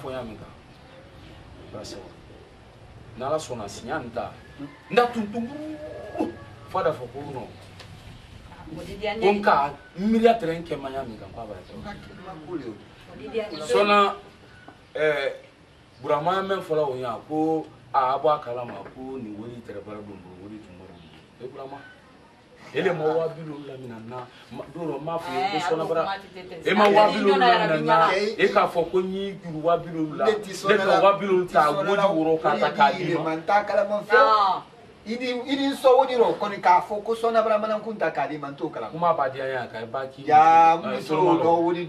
fɔ ya min kan basa n'ala sɔnna siɲɛ nin ta n da tuntun fo da fɔ ko non ko n ka miiriya tɛrɛ n kɛ ma ya min kan k'a b'a kɛ sɔnna Burama mɛn fɔla o ɲa ko a bɔ a kalama ko nin wari tɛrɛ baara don bolo wari tun bɔra e Burama ele ma 200 lamina na doro ma fo ko sɔnna bara e ma 200 lamina na e k'a fɔ ko n'i juru 200 la ne ka 200 ta goji woro k'a ta k'a di ma ta kalama fɛ idi sɔwodi ro kɔni k'a fɔ ko sɔnna bara mana kun ta k'a di ma t'o kalama kuma b'a di an y'a ka ba ki ya muso dɔ wodi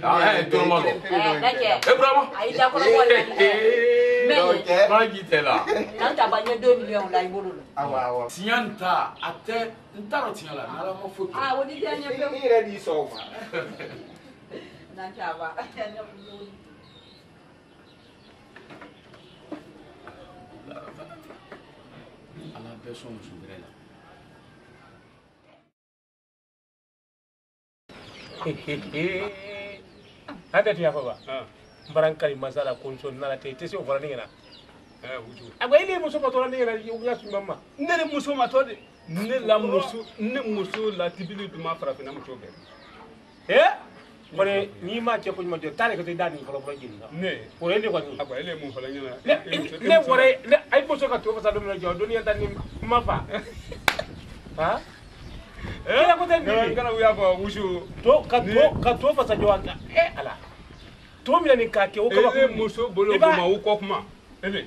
Burama ayi da kɔrɔ wala mais ma ji tɛ la n'an ta ba ɲɛ 2 millions la i bolo la awa siɲɛ ta a tɛ n t'a dɔn tiɲɛ la n'ala ma foyi kɛ o di diya ɲɛ i yɛrɛ b'i sɔn o ma n'an ta ba ala bɛɛ sɔn muso wɛrɛ la hada tiya fa ba barankali masala konso nala te se o fara ni ngena wuju agba ile muso ma to ni ngena ya su mamma ne muso ma to de ne muso la tibili duma fara fina muso be kone ni ma ke ko ma de tare ko te dani ko ko jini ne ko ele ko ni agba ile mu fala ngena ne wore ay muso ka to fa sa do na jo do ni tan ni ma fa ha kila ko tan ni kana wiya ba wuju to ka to fa sa jo anga ala to mi ni ka ke o ka ba muso bolo ko ma o ko kuma ele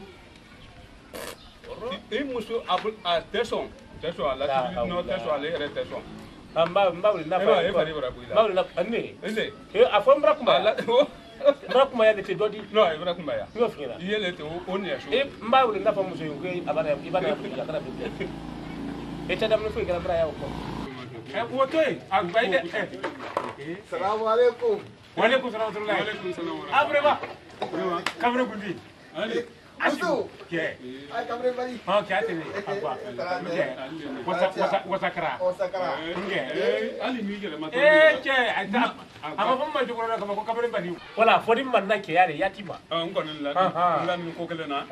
e muso abul a teson la tibili no teson ale re teson mba na fa mba na anne ele a fo mbra kuma ya de te dodi no e mbra kuma ya yo fina yele te o ni aso mba na fa muso yo ibana ya kana bi e ta dam no fu gara bra ya ko woto agba ide salamu alaikum wa alaikum salam wa alaikum salam abrema kamera gundi ali Asu, ke ay kamre bari. Okay, atene apa wasakra nge ali mi gele ma to ke ata ama ko man jogoro na ko kamre bari wala fodi man na ke yare yatima ngon la min ko kele na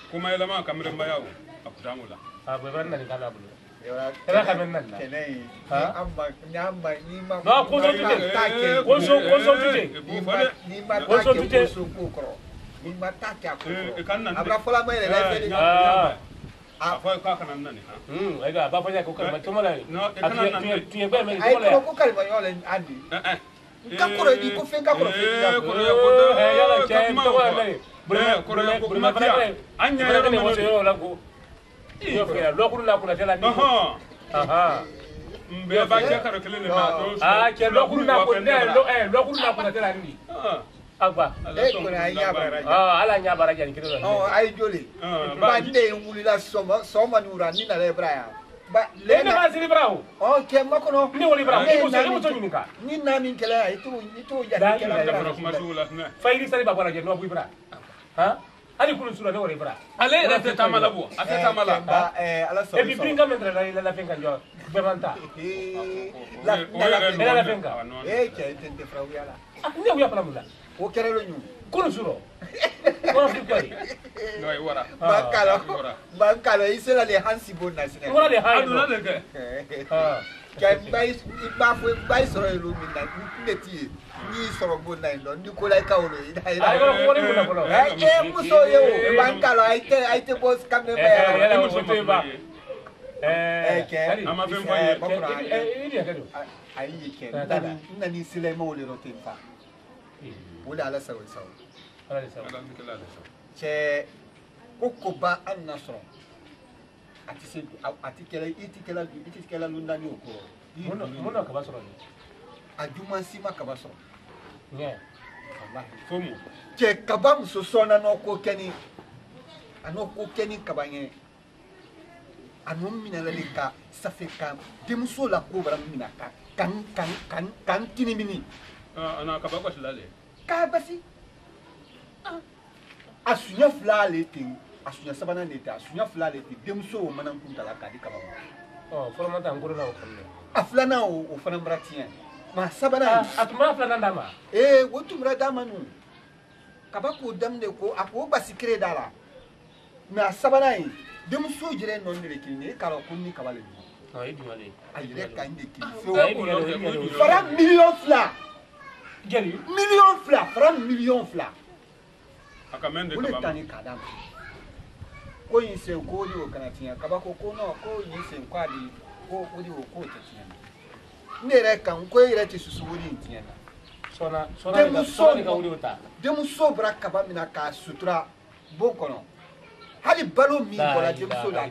kuma ela ma kamre ma yawo akudamula be ban na ni kala bulu Era kamen nan na. Kenai. Amma ni ma. No, ko so tute. Ko so tute. Ni ma ko so ko ni ma ta ka ko. Abra fola mai le le. A fa ka kana nan ha. Ai ga ba fa ya ko kalma to mala. No, e kana nan. Tu ye ba me ai ko kalma yo le andi. Ka ko di ko fe ka ko fe. Ya la ke to wala. Ko ma tia. Anya ya ne mo yo la ko. Yo fera lokuru la kula tela ni. Mbe ba ke karo kele na to. Ke lokuru na ko lokuru na kula tela ni. Agba. Ko na nya bara. Ala nya bara jani kilo. Ai joli. Ba de ngulila soma nura ni na le braya. Ba le na ma sili brao. Ke makono. Ni woli brao. Ni mo so ni ka. Ni na min kele itu ya kele. Kuma sula na. Faili sali ba bara je no bu bra. Ha? Ali kunu sura ne wori bra. Ale ra te tamala bu. Ate tamala. Ba ala so. E bi pinga mentre la fenga jo. Bemanta. La fenga. Ke tente frauiala. Ne uya pala mula. O kere lo nyu. Kunu suro. Kono fikari. No ai wara. Bankalo isela le hansi bonna sine. Wara le hansi. Aduna le ke. Kai bai soro ilu minna neti ni soro bonna ndo ni ko lai ka olo ida. Ai ko woni muna bolo. Muso yo bankalo aite boss kamne ba. Ela muso te ba. Ke ama fen boye. Idi akado. Ai ke. Dada nani sile mo le rotempa. Wala ala sawi sawi. Ala sawi. Che kokoba an nasro. Atikela lunda ni oko. Mona ka basoro ni. Ajuma sima ka basoro. Nye. Allah. Fomu. Che kabam so sona no ko keni. Anoko keni kabanye. Anom minala lika safeka. Demso la kobra minaka. Kan tini mini. Ana ka ba ko lale. Ka basi. Asunya flale ting. Asunya sabana neta asunya flale ti demso manan kuntala kadi kaba. Formata ngoro na o kanne. Aflana o fana mratien. Ma sabana atuma aflana ndama. Wotu mra dama nu. kaba ko damde ko ako basikire dala na sabana yi dem so jire non de kilini kala kunni kabale no yi dimale ayire ka inde kili fara million fla jeli million fla fara million fla akamende wole kaba tani kadam ko yin sen ko di o kana tiya kaba ko no ko yin sen ko adi ko odi o ko tiya nere kan ko ire ti susu wodi tiya sona ka wuri uta demu sobra kaba mina ka sutura bon kono hali balo mi bola demu so la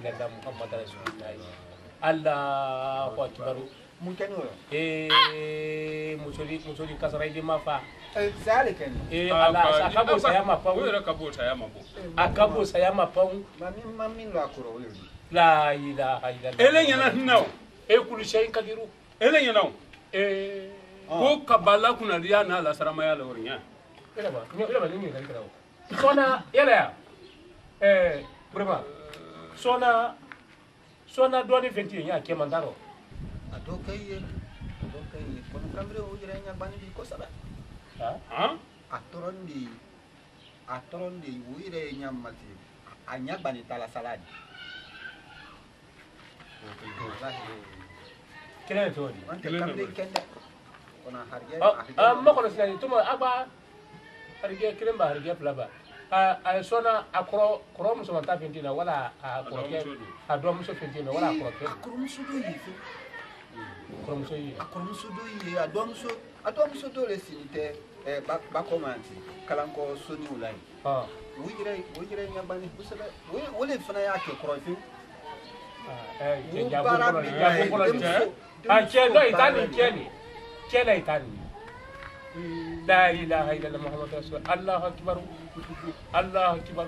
Allahu akbar mun kenu musoli kasara di mafa sale ken ala akabo sayama pa wera kabo sayama bo akabo sayama pa mami lo akoro wele la ilaha illallah ele yana naw kulu shay kadiru ele yana ko kabala kuna riya na la sarama ya la worinya ele ba ni kan karawo sona yala brema sona doni 21 ya ke mandaro adokaye kono kambre o jere nya bani bi ko sala atorondi wire nya mati anya bani tala saladi kene toni ante kambre kende kona harge ma kono sinani tumo aba harge kiremba harge plaba a sona akro muso manta fintina wala akro ke adom muso fintina wala akro ke akro muso do yi akro muso yi adom muso do le sinite ba komanti kalanko soni ulai wujire nyabani busaba wole fana yake krofi لا إله إلا الله محمد رسول الله أكبر الله أكبر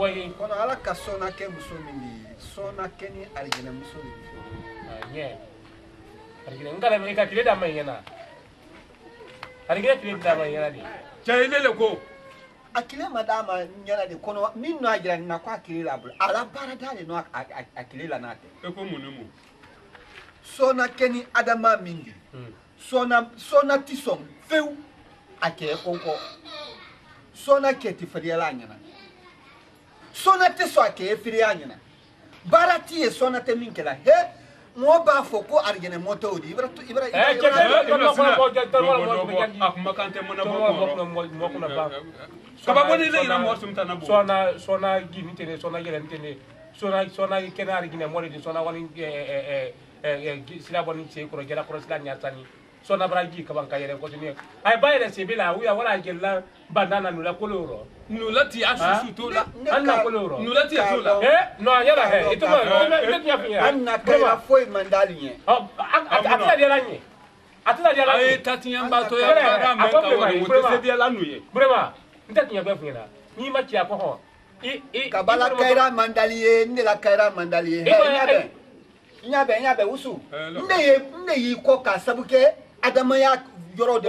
وين كنا على كسونا كمسلمين سونا كني أرجع مسلمين أرجع إنك لما يكتير دام ينا أرجع كتير دام ينا دي جاي لكو akile madama nyala de kono minno ajira na kwa akile la bula ala bara dale no akile la nate eko munemu sona keni adama mingi sona tison feu ake konko sona keti fariala nyana sona tiso ake firiya nyana barati e sona te minkela he mo ba foko argene moto di ibra akuma kante mona mo kaba boni le ina mo sumta na bo sona gini tene sona yelen tene sona kenari gine mo di sona wani sila boni che ko gela ko sila nyatani sona braji kaban kayere ko tini ay bayre se bila wiya wala gella bandana nula koloro nula ti asusu to la anna koloro nula ti to la no yala he ito net nya fiya anna kaya foi mandali nye atila dia lanye ay tatinya mbato ya bara me ka wori mo se dia lanu ye brema ntatinya ba fiya ni ma ti ako kabala kaira mandali ye ndela kaira mandali ye nyabe usu nde yi ko ka sabuke adama ya yoro de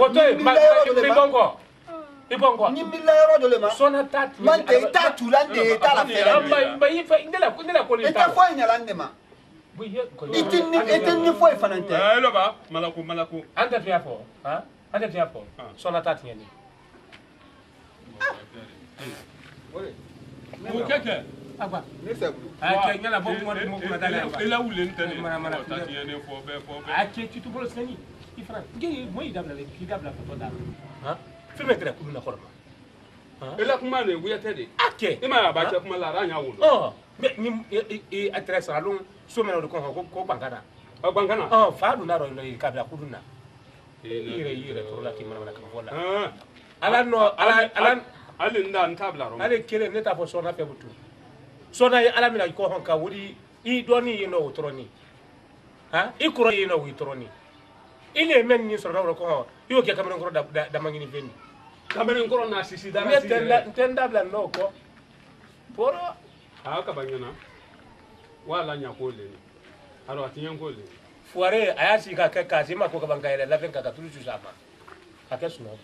ibongo ni milla yoro de le ma sona tatu man te tatu lande ta la fere ba yi fa ndela ko ni ta fo nyalande ma itin ni fo fanante lo ba malaku anta fiya fo sona tatu yani o keke agba nesebu ake ngala bo mo dala ila wule ntene ta tiene fo be ake tu bolo seni ifran ngi moy dabla le ki dabla foto da filme tere kuluna korma ila kuma ne buya tede ake ima ba cha kuma la ranya wulo me ni atresa salon so mena do ko bangana fa du na ro le kabla kuluna ire to la ki mana ka vola ala nda ntabla ro ale kele neta fo sona fe butu sona ala mina ko hon ka wuri I doni yino utroni I kuro yino utroni ile men ni so ro ko yo ke kamera ko da mangini feni kamera ko na sisi da na sisi tenda bla no ko poro ka banyana wala nya ko le aro atinya ko le fuare ayasi ka ka sima ko ka bangaile la venka ka tulu sama akesuno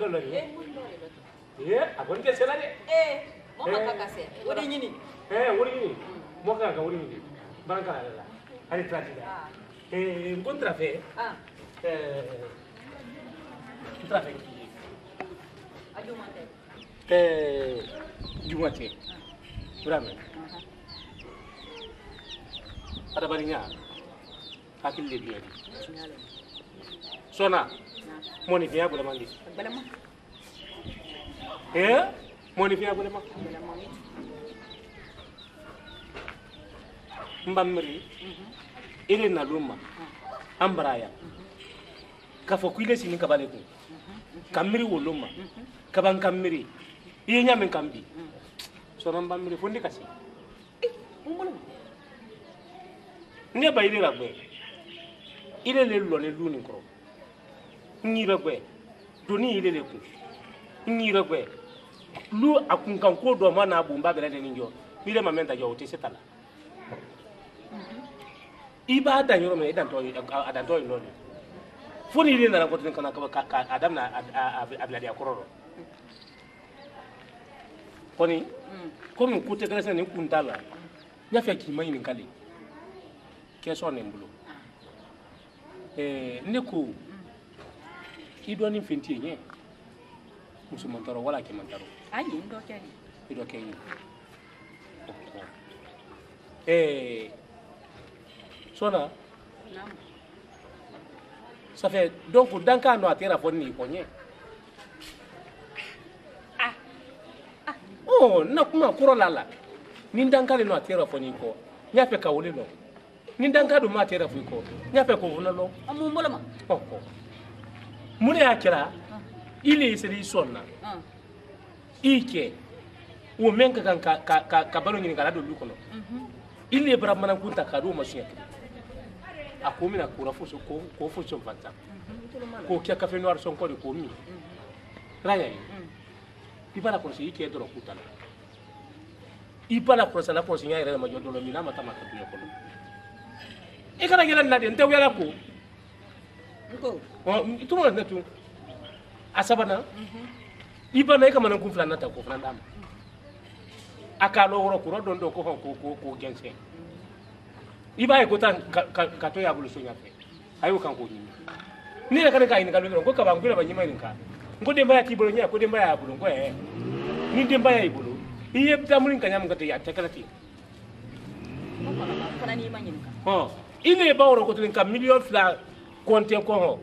lo ni akon ke sela de mo makaka se wodi nyini wodi ni mo ka wodi ni banka la ari tratida incontra fe trafe adumate jumate vraiment ada barinya hakil le biya sona moni biya bula mandi balama moni biya bula ma mbamri ile na luma ambraya kafo kuile sini kabale ku kamiri woluma kaban kamiri iye nyamen kambi sona mbamri fondi kasi ne ba ile ragbe ile le lo le luni kro ni ragbe doni ile le ku ni ragbe lu akun kan ko do mana bumba bele de ninjo ile mamenta jo te setala iba da yoro me idan to adan to no ni foni ile na ko tin kana ka adam na abladi akororo koni komi ku te gresa ni kuntala nya fa ki mai ni kale keso ne mbulo ne ko ido ni fenti nye musu mantaro wala ke mantaro anyi ndo keni ido keni sona nam ça fait donc danka no atera fonni ko nye na kuma kuro lala ni danka le no atera fonni ko nya fe ka wole no ni danka do ma atera fu ko nya fe ko wono lo amu mbolama mune akira ile seri sonna ike wo menka kan ka balo ni ngala do lu kono ile bara mana kunta ka do masiya akomi na kura fuso ko fuso fanta ko kya café noir son ko de komi raya ibala ko si ke do kutala ibala ko sala ko sinya ire ma jodo lo mina mata mata tuyo ko e kana gela na de ntew yala ko tumo na tu asabana ibana e kama na kun flana ta ko flanda ma akalo woro ko don do ko gense iba ko tan ka to ya bulu so nyafe ayo kan ko ni ni ne kan ka ni kalu ko ka ba ngula ba nyima ni ka ngo de mbaya ti bulu nya ko de mbaya bulu ngo ni de mbaya ibulu iye tamulin kan nyam ko te ya tekalati kana ni manyin ka ile ba woro ko tin ka million fla konte ko ho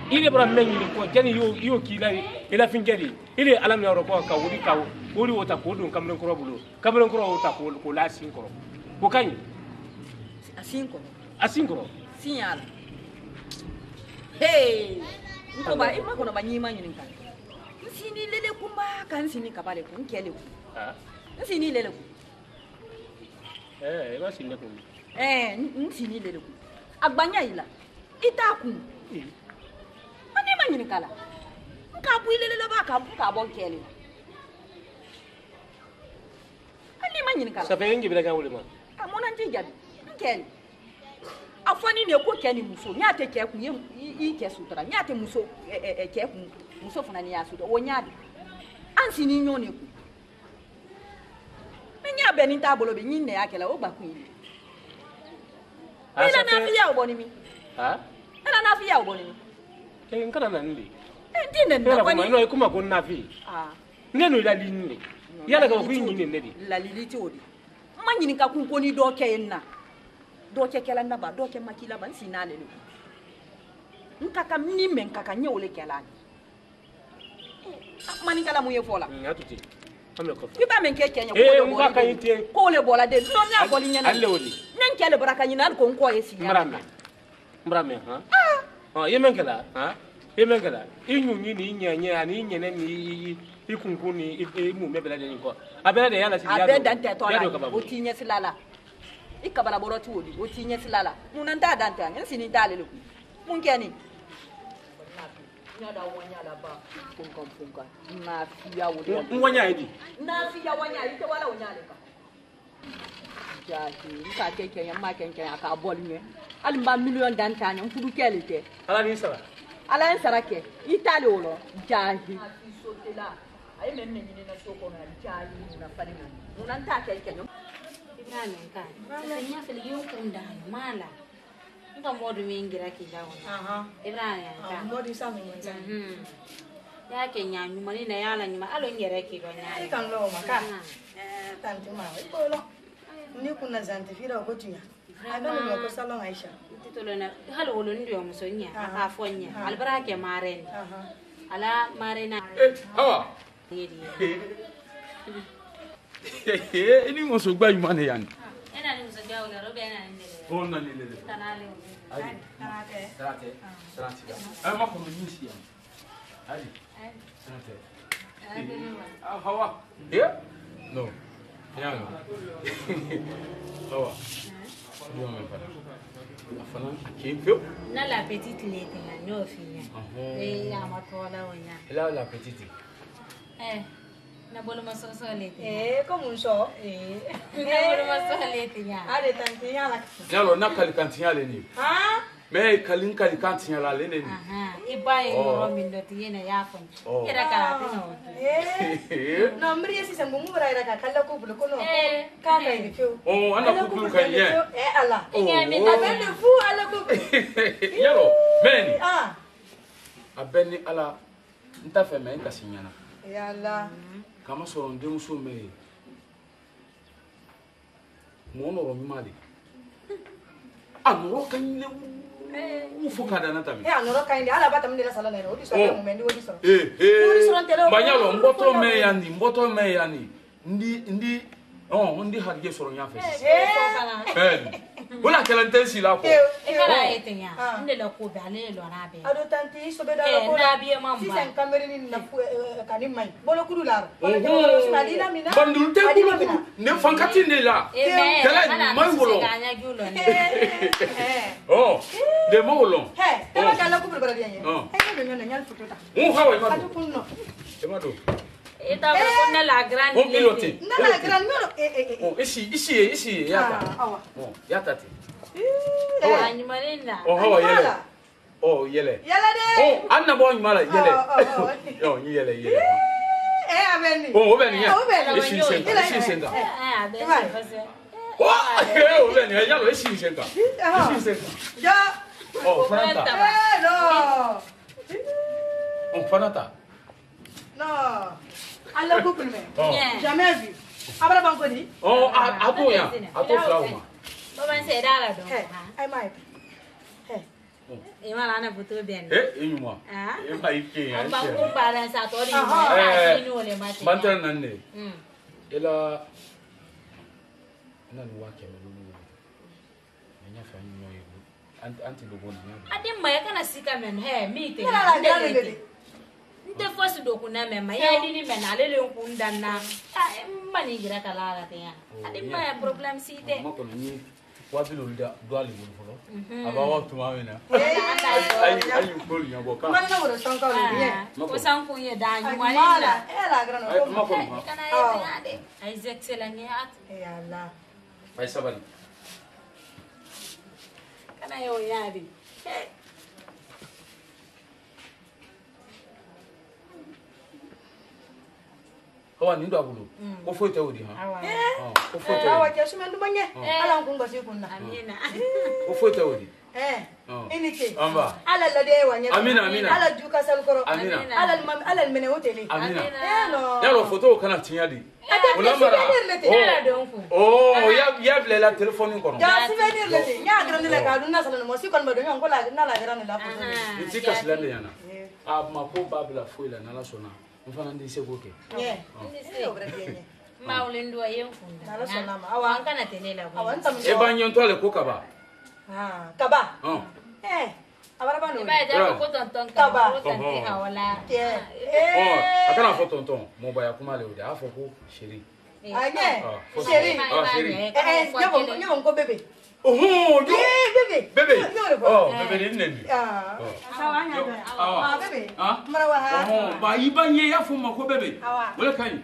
ile bra menyi ko jani yo kila ila fingeli ile alam ya ko ka wuri wota ko dun kamren ko bulu kamren ko wota ko la sin ko ko kanyi asinkoro sinyala hey ko ba ima kono ba nyima nyini kan nsini lele kumba kan sini kabale ko nkele ko nsini lele ko ba sinne ko nsini lele ko agbanya ila itaku ani ma nyini kala nka bu lele ba ka bon kele ani ma nyini kala sa fe ngi bi daga wuli ma amona ntijabi nkele afani ne ko keni muso nya te ke ku yi ke sutra nya te muso ke ku muso funa ni ya sutra wo nya de ansi ni nyo ne ku nya be ni tabolo be nyin ne akela o gba ku yi ila na fi ya oboni mi ila na fi ya oboni mi ke nkana na ndi ndi ne na ko ni no kuma ko na fi ngeno ila linne yala ka ku yi ne ndi la liliti odi manyini ka ku ko ni do ke na doke kela naba doke makila ban sinale lu nkaka ni men kaka nyewole kela mani kala mu yefola ngatuti amle ko iba men ke kenya ko le bola de no nya boli nyana alle wodi nan kele baraka nyina ko nko yesi mbrame yemen kala yemen kala inyu ni nyanya ni nyene ni ikunku ni mu mebela de ko abela de yala si yado abeda nte to la o tinye silala ikabala boroti wodi o tinye silala munanda dante an sini dalele ku mun keni nyada wanyala ba funka na fiya wodi mwanya idi na fiya wanya ite wala wanyale ka jati nka keke ya ma kenke aka bol nye alimba million dante an fudu kelite ala ni sala ala en sarake itali wolo jahi ay men men ni na soko na jahi na fali mun ta kai kenyo Ibrahim ka sanya fili yun kunda mala nga modu mingira kijawo Ibrahim ka modu samu nza ya kenya nyuma ni na yala nyuma alo nyere ki do nya kan lo maka tanti ma bolo ni kuna zanti fira ko tunya aga no ko salon Aisha titolo na halo wolo ndio musonya afonya albara ke maren ala marena hawa ini ngoso gba yuma ne yan ena ni muso jawo la robe ena ni oh na ni le tanale tarate ay ma ko ni si yan ali tarate hawa no yan hawa yo me para afana kifio na la petite lete na nyofinya ya matola wonya la petite na bolo masoso lete como so na bolo masoso lete ya ade tanti yala yalo na kali kantinya le ni ha me kalin kali kantinya la le ni ibai ngoro mindo tiene ya kon kira kala tino no mri esi sambu mu bara ka kala ko bulo ko no ka ka ni fio ana ko bulu kan ye ala inga mi abende fu ala ko yalo men abeni ala nta fe me nka sinyana yalla kama soro ndemuso me mo no ro mimali anoro kan le u fokada na tami anoro kan le ala bata mndela sala na odi so mo mendi odi so manyalo mboto me yani ndi ndi harje soro nya fe wala kala ntensi la ko kala etenya ndela ko bale lo na be ado tanti so be da ko na biye mamba si sen kamere ni na kanim mai bolo kudu la bolo jawro sina dina mina bandul te kudu ne fankati ne la kala mai wolo ganya julo ne de mawolo e ma kala ko barbara dianye ay do nyana nyal fututa hawa ma adu kunno e ma do eta ko na la grande lete na la grande no ici yata yata ti anyumalinda hawa yele yele de anna bo nyumala yele yele abeni obeni ya ici senga obeni ya yalo ici senga ya fanata no fanata no alla couple me jamais vu abra bankoni ato ya ato flauma baba se dala do ai mai e mala na buto bien enyuma ba ike ya ba ko para sa to ri ma ni no le mate mantan nan ne ela nan wa ke melu nya fa ni no yego anti do bon adim ma ya kana sika men mi te nte fosi do kuna mema ya dini mena lele nkunda na mani gira kala la te ya adi ma problem si te ma kono ni wabilo do ali won folo aba wa tuma mena ayi ko nya boka man na woro sanka lo ye ko sanku ye da nyu wali la ela grano ko ma kono kana ya de ai excellent ya ya Allah ai sabali kana yo ya di hawa ni ndo abulo ko foite odi ha ko foite hawa ke suma ndu banye ala ko ngosi kunna amina ko foite odi inike amba ala la de wanya amina ala juka sal koro amina ala mene hoteli amina no yalo photo kana tinyadi ulamara ya bile la telephone ko no ya souvenir lete nya grande la ka dunna sala mo si kon ba do nyon ko la na la grande la photo ni tika silande yana ma ko babla foila na la sona mfana ndi se koke maulendo ayenkunda na la sona ma awa kana tenela ko awanta e banyo to ale ko kaba kaba abara bano ba ja ko tonton kaba ko tanti hawala akana fo tonton mo ba ya kuma le ode afo ko sheri anye sheri nyabo ko bebe bebe bebe ni nene sawa nya bebe marawa ba yibanye ya fo mako bebe wala kan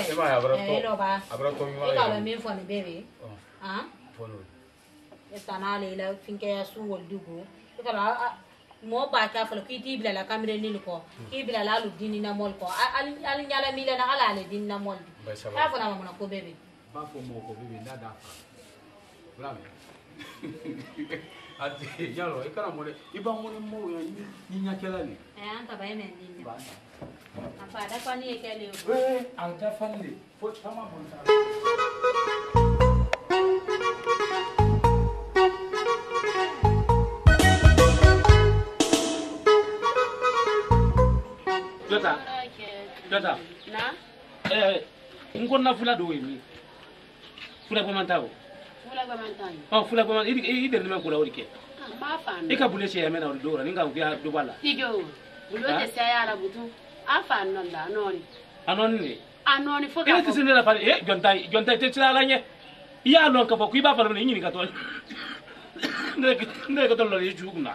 e ba ya abra to mi wala ka lo mi fo ni bebe fono estana le la finke ya su wol dugo ka mo ba ka fala ki tibla la kamre ni ko ibla la lu dini na mol ko al nyala mi na ala le dini na mol ka fala mo na ko bebe ba fo mo ko bebe nda da brame ati yalo e kana mo le iba mo le mo ya ni nya kala ni anta ba men ni ba apa da kwa ni e kele anta fanle fo tama mo ta Jota. Na? Ngonna fula do wi. Fula ko mantawo. Fula ko mantawo. Oh, fula ko man i der men ko la wori ke. Ma fa. E ka bule se ya mena wori do ra ninga ko ya do bala. Tijo. Bulo te se ya la butu. Afa non da noni. Anoni. Anoni fo ka. E tisinde la pare jonta te tira la nye. Ya non ka fo ku ba fa ni ni ka to. Ne ka to lo ni jugna.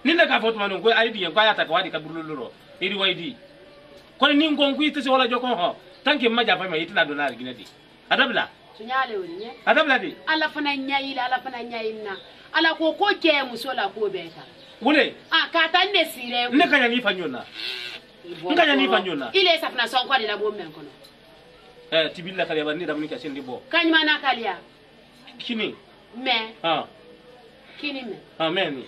Ninda ka foto manon ko ID en ko ayata ko wadi ka buruluro iri waydi ko ni ngon ko yitese wala joko ho tanke maja fa ma yitina do na rigina di adabla sunyale woni ne adabla di ala fana nyayina ala ko ke musola ko beta wule ka tan ne sire ne kanya ni fanyona nganya ni fanyona ile safna son ko de la bommen kono tibilla kale ba ni dabni ka sendi bo kanyma na kaliya kini me kini me amen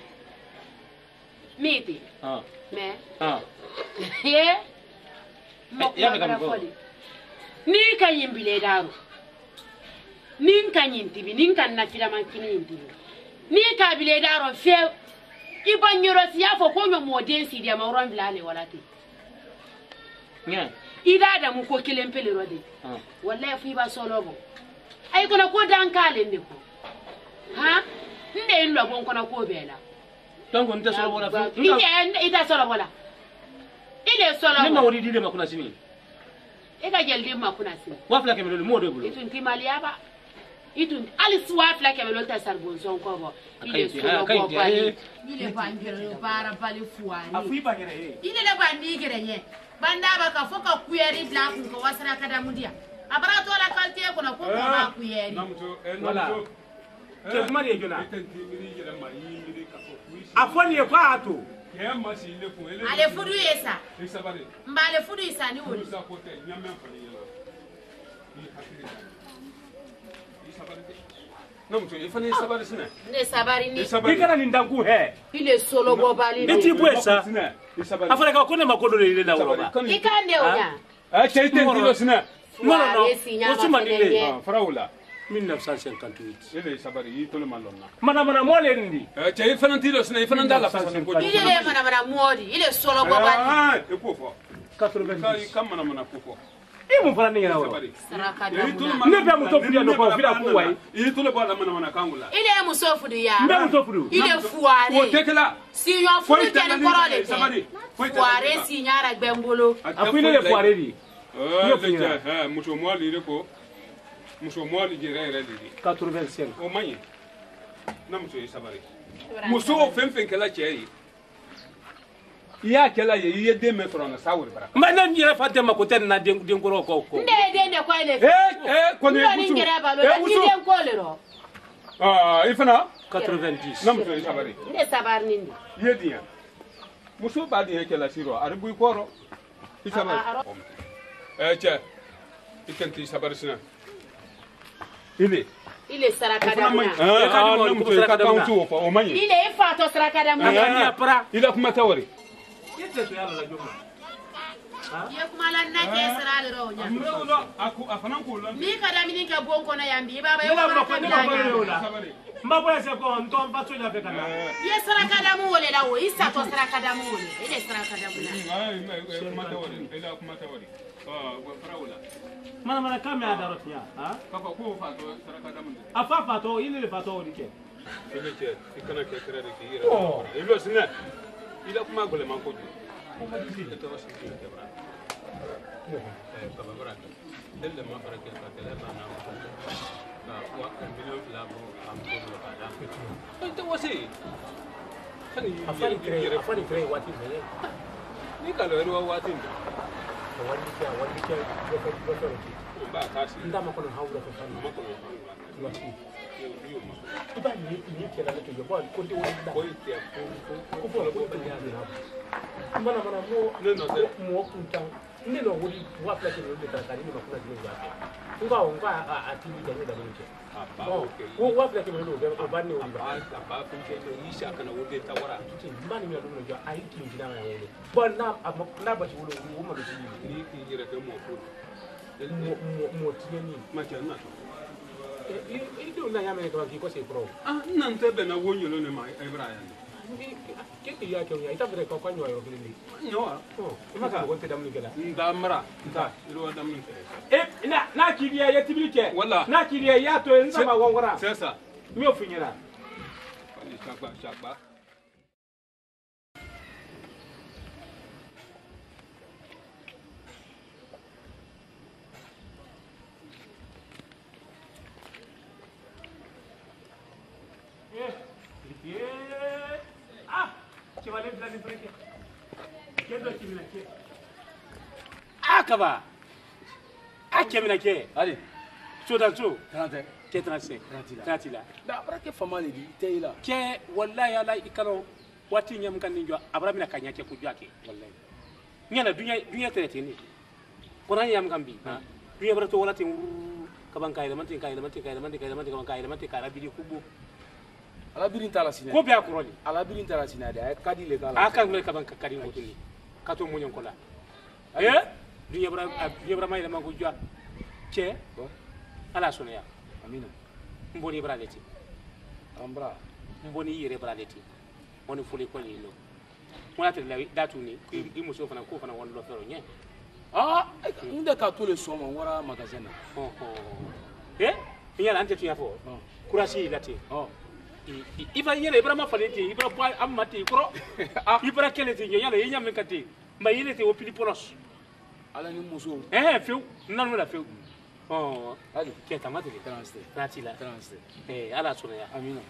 Miti. Me. Ye. Ya me kam. Ni kan yimbile daro. Nin kan yintibi, nin kan na fila man kini yintibi. Ni ka bile daro fe ibanyoro siya fo ko nyo modensi dia ma ron bilale walati. Nya. Ida da mu ko kilempele rode. Wallahi fi ba solobo. Ai kuna ko dan kale ndeko. Ha? Nde ndo bon kuna ko bela. Donc on te solo bola fu ita solo bola ile solo ni ma wori dile makuna sini e ka jelde makuna sini wafla ke melo mo do bulo itun timali aba itun ali swafla ke melo ta sarbon son ko bo ile solo bo bali ile bangere para bali fuani afi bangere ile le bandi gere nye banda ba ka foka kuyeri bla ko wasara kada mudia abara to la kalte ko na ko ma kuyeri wala ke kuma de jona afoni e kwa ato ale fudu yesa mbale fudu isa ni woni Namuto ifani sabari sina ne sabari ni ikana ni ndangu he ile solo bo bali eti bwesa afana ka kone makodo ile na uroba ikande onya chaite ndilo sina no usuma nile faraula 1958 ile sabari yitole malonna mana mole ndi chai ifana ndilo sina ifana ndala fasana ko ile mana modi ile solo bo bali ekofo 90 kama mana kofo imu fana ni ngara saraka ne be mutofudia no ko fira ku wai yitole bo la mana kangula ile musofudu ya mbe mutofudu ile fuare o tekela si yo fudu tele korole te fuare si nyara gbembolo afile le fuare di muso mwali ile ko muso mwali jere ile 85 o manye na muso sabari muso fenfen kala cheri ya kala ye de me frona sawur bara mana nyira fate makoten na den koro ko de ko ile ko ne muso den ko le ro ifana 90 na muso sabari ne sabar nindi ye dia muso ba de kala siro arbu koro isabari che ikanti sabari sina ile saraka da muna ile ifato saraka da muna ile kuma tawari yete to yalla la jomma ye kuma lan na ke sarale ro nya aku afanan ko lan ni kada mini ka bon kono yambi baba yo mba se ko nton ba sonya fe kana ye saraka da mu wole dawo isa to saraka da mu wole ile saraka da muna ile kuma tawari mana kame ada rotnya papa ko fato saraka da mun afa fato ile le fato dike ile che ikana ke kere de ira ile sina ile kuma gole man ko ko hadisi de to wasu ke bra baba bra delle ma fara ke ka tele na na wa kan million flabo am ko lo ka da to wasi afani kre wati ne ni ka lo ro wati wandi ke ba kasi ndama ko hawra ko tan ma ko kurasi iba ni kera le to yo ba ko de woni da ko ite ko bo ko to ya ni ha mana mo no no se mo kunta ni no wodi wa pla ke de ta ni no kuna ni ba nga a tv da ne da mun ce ko wa pla ke no be ba ni wodi ba kun ke no yi sha kana wodi ta wara ce ba ni mi do no jo ai ki ni na ya woni ba na ba ci wolo wo ma do ci ni ki jira ke mo ko mo tiye ni ma ce na to e do na ya me ko ki ko se pro nan te be na wonyo lo ne ma Ibrahim ke ya ke ya ita bre ko kwa nyo yo ni nyo ma ka ko te dam ni gela nda mara nda ilo dam ni na kidiya ya tibike wala na kidiya ya to en sama wongora c'est ça mi o finyira chakba akaba akemina ke allez so da so 30 ke 35 30 da barake famale di teyla ke wallahi ala ikano wati nyam kan ninjo abramina kanya ke kujake wallahi nyana dunya terete ni kona yam kan bi dunya barato wala tin kaban kayda man kaban kayda bidi kubo ala birin tala sina ko be akuroli ala birin tala sina de kadi le kala akan me kaban kadi ngotuni kato munyon kola dunya bara may dama ko jwa ke ala sonya amina mboni braleti ambra mboni yere braleti woni fuli ko ni no wona te datu ni i muso fana ko fana won lo fero nye nda ka to le soma wara magasin yala ante tuya fo kurasi lati iba yele ibrahima faleti ibra boy amati kro ibra keleti yala yenya men kati ma yele te opili polos ala ni muso few nanu la few ali ke tamati le transila ala sona ya amina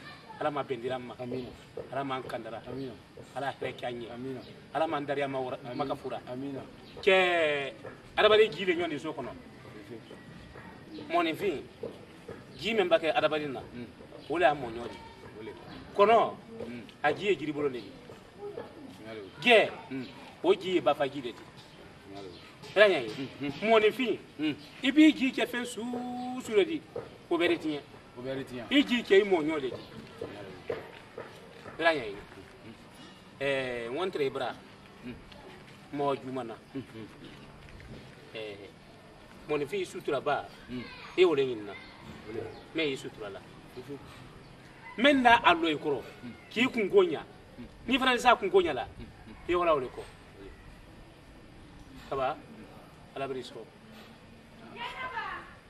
ala ma bendiramma amina ala man kandara amina ala rekanye amina ala man daria ma makafura amina ke adabali gile nyondi so kono moni fi gi men bake adabali na wala mo nyodi kono aji e jiri bolo legi ge o ji ba fa gile ti ranya yi moni fi ibi gi ke fe su redi o beretinya iji ke mo nyodi ranya yi wontre ibra mo jumana moni fi sutura ba e wole nyinna me yi sutura la men na allo ikoro ki kungonya ni fana sa kungonya la e wala wole ko kaba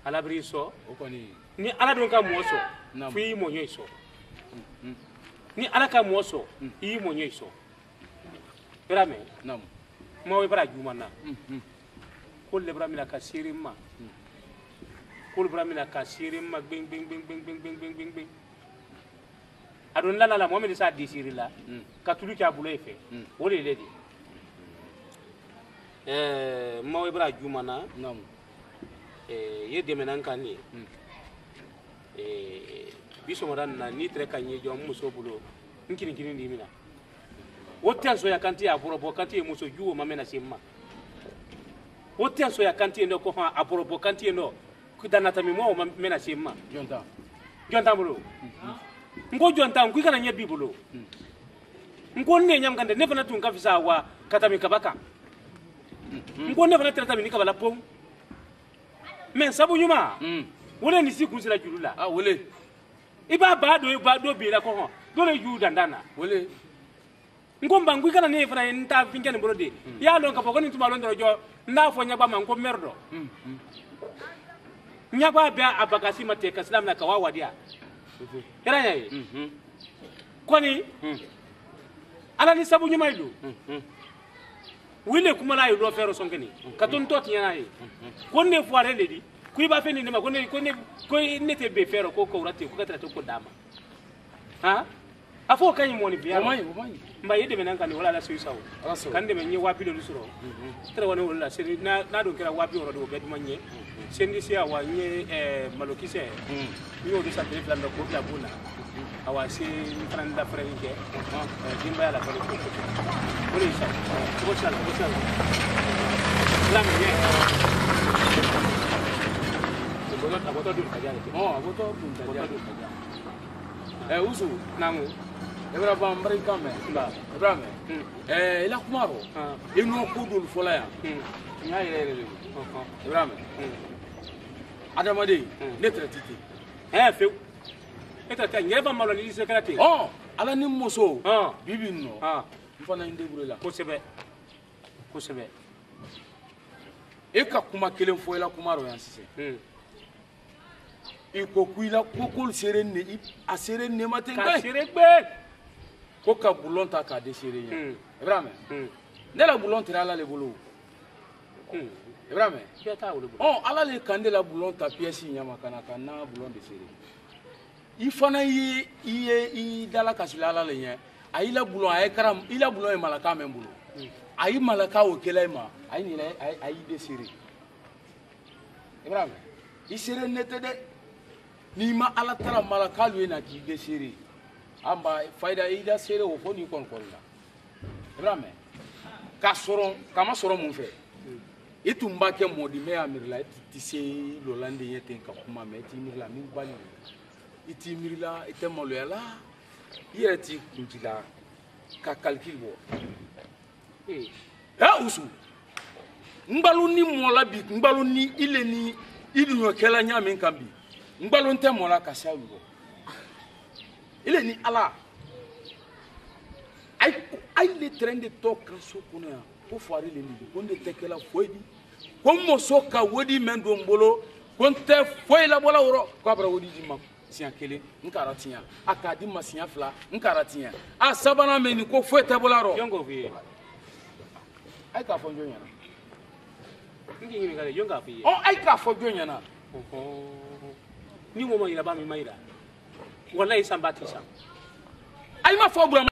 alabriso okoni ni ala don ka moso fi mo nyoiso ni ala ka moso yi mo nyoiso rame nam mo we bara jumana ko le bara mina ka sirimma ko le bara mina ka sirimma bing adon la mo me sa di sirila ka tulu ka bulo efe wole ledi mo we bara jumana nam ye demenan kan ni biso modan na ni tre kanye jo muso bulo nkini ndi mina wotten so ya kanti aborobo kanti muso juwo mamena simma wotten so ya kanti ndo ko ha aborobo kanti ndo kudanata mi mo mamena simma jonta bulo ngo jonta ngu kana nye bibulo ngo ne nyam kande ne fana tun ka fisa wa katami kabaka ngo ne fana trata mi kabala pom men sabu nyuma wole ni siku sila julula wole iba ba do bi la ko ho do le ju dandana wole ngomba ngui kana ne fana nta finkene brode ya don ka pokoni tuma lon do jo na fo nyaba man ko merdo nyaba be abagasi mate ka islam na ka wawa dia era yayi kwani ala ni sabu nyuma ilu wile kuma la yulo fero sonkeni ka ton to tiana yi ko ne foire le di ku ba fe ni ma ko ne te be fero ko rate ko katra to ko dama afo kan yimo ni biya o mai mba yede men kan wala la suisa o kan de men ni wabi lo suro tere wona wala seri na do kera wabi oro do bet manye sendi sia wa nye malokise ni o do sa be plan do ko la buna awa se fran da frère ke dimba ya la ko ko ni sa ko sa la me aboto dum kajale aboto dum kajale usu namu Ibrahima mbari kame Ibrahima ila kumaro ino kudul folaya nya yele Ibrahima adamade ne tratiti fe eta ta nyeba malo ni secrétaire ala ni moso bibi no mfana inde burela ko sebe e ka kuma kelen fo ila kumaro yan sise e ko kuila kokol serenne a serenne maten ka seregbe ko ka boulon ta ka déchirer ya Ibrahima ne la boulon tira ala le bolo Ibrahima ala le kande la boulon ta pièce nyama kana kana boulon déchirer i fana i dala kasila ala le nya ayi la boulon ay karam ila boulon e malaka men bolo ayi malaka o kela ma ayi ni ayi déchirer Ibrahima i sere nete de ni ma ala tara malaka lu na ki déchirer amba faida ida sere o fo ni kon la Ibrahima ka soron kama soron mun fe itumba ke modi me amirla ti se lolande yete ka kuma me ti mirla min bali iti mirla ite moloyala yeti kuntila ka calcul bo usu ngbalu ni mola bi ngbalu ni ile ni idunyo kela nya min kan bi ngbalu nte mola ka sawu ile ni ala ay le train de talk kan so kuna ko fari le ni ko de tekela foidi ko mo so ka wodi men do mbolo ko nte foi la bola woro ko abra wodi di mam sian kele nkara tinya akadi masinya fla nkara tinya a sabana me ni ko foi te bola ro yongo fi ay ka fo nyonya ngi ngi ngale yonga fi ay ka fo nyonya na ni mo ma ila ba mi maira wallahi sambati sam ay ma fo bra